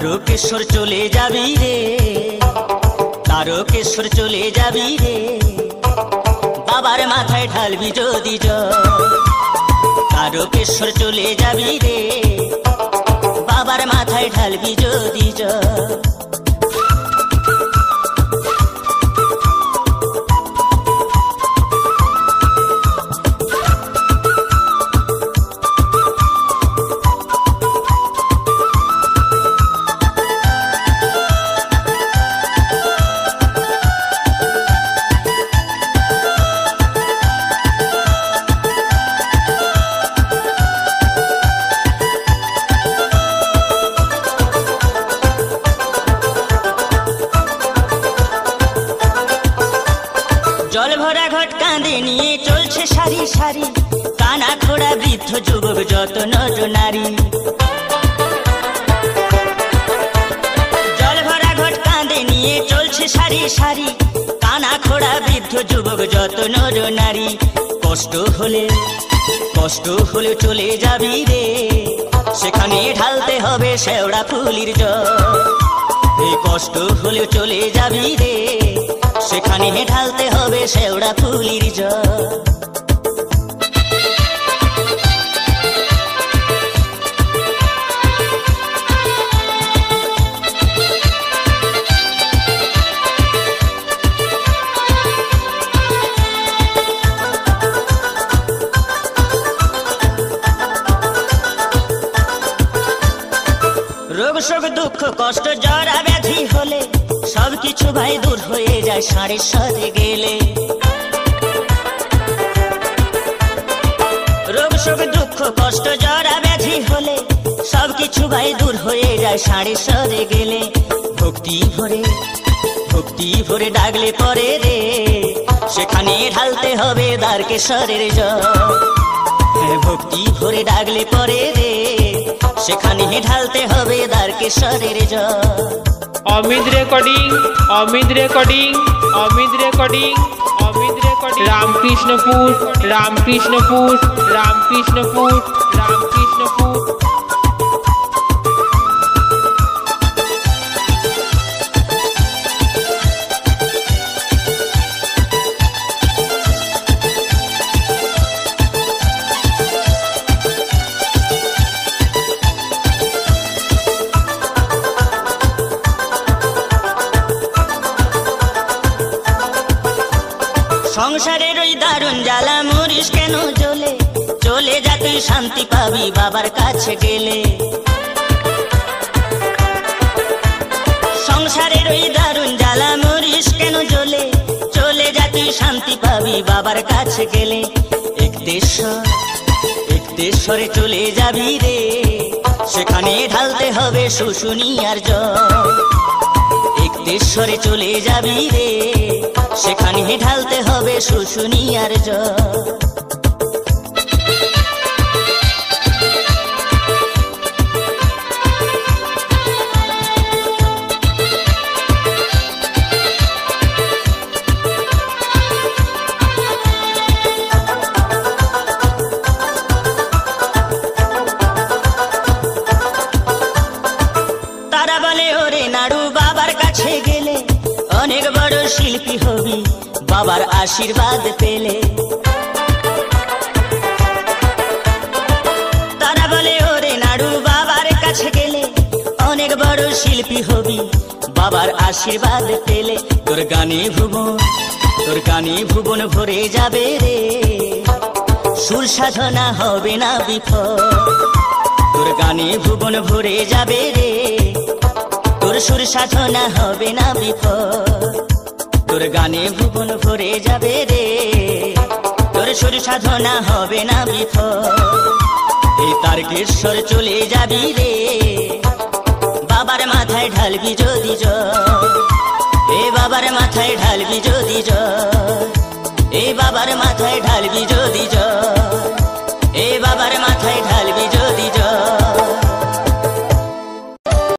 তারকেশ্বর চলে যাবি রে, তারকেশ্বর চলে যাবি রে, বাবার মাথায় ঢালবি যদি জল। তারকেশ্বর চলে যাবি রে, বাবার মাথায় ঢালবি যদি জল। জল ভরা ঘট কাঁধে নিয়ে চলছে সারি সারি, কানা খোড়া বৃদ্ধ যুবক যত নর নারী। জল ভরা ঘট কাঁধে নিয়ে চলছে সারি সারি, কানা খোড়া বৃদ্ধ যুবক যত নর নারী। কষ্ট হলে চলে যাবি রে, সেখানে ঢালতে হবে শেওড়া ফুলির জল। এই কষ্ট হলে চলে যাবি রে, সেখানে ঢালতে হবে শেওড়া ফুলির জল। রোগ শোক দুঃখ কষ্ট জরা ব্যাধি হলে সবকিছু ভাই দূর হয়ে যায় সাড়ে সাথে গেলে। রোগ শোক দুঃখ কষ্ট জরা ব্যাধি হলে সবকিছু ভাই দূর হয়ে যায় সাড়ে সাথে গেলে। ভক্তি ভরে ডাকলে পরে রে, সেখানে ঢালতে হবে দ্বারকেশ্বরের জল। ভক্তি ভরে ডাকলে পরে রে, সেখানে ঢালতে হবে দ্বারকেশ্বরের জল। Amit recording, Amit recording, Amit recording, Amit recording. Ramkrishnapur, Ramkrishnapur, Ramkrishnapur, Ramkrishnapur. সংসারের ওই দারুণ জ্বালা মরিস কেন জ্বলে, চলে যা তুই শান্তি পাবি বাবার কাছে গেলে। সংসারের ওই দারুণ জ্বালা মরিস কেন জ্বলে, চলে যা তুই শান্তি পাবি বাবার কাছে গেলে। একতেশ্বরে চলে যাবি রে, সেখানে ঢালতে হবে শুশুনিয়ার জল। একতেশ্বরে চলে যাবি রে, সেখানে ঢালতে হবে শুশুনিয়ার জল। তারা বলে ওরে নাড়ু বাবার কাছে গেলে অনেক বড় শিল্পী হবি বাবার আশীর্বাদ পেলে। তারা বলে ওরে নাড়ু বাবার কাছে গেলে অনেক বড় শিল্পী হবি বাবার আশীর্বাদ পেলে। তোর গানে ভুবন ভরে যাবে রে, সুর সাধনা হবে না বিফল। তোর গানে ভুবন ভরে যাবে রে, তোর সুর সাধনা হবে না বিফল। তোর গানে ভুবন ভরে যাবে রে, তোর সুর সাধনা হবে না বিফল। এই তারকেশ্বর চলে যাবি রে, বাবার মাথায় ঢালবি যদি জল। এ বাবার মাথায় ঢালবি যদি জল, এ বাবার মাথায় ঢালবি যদি জল।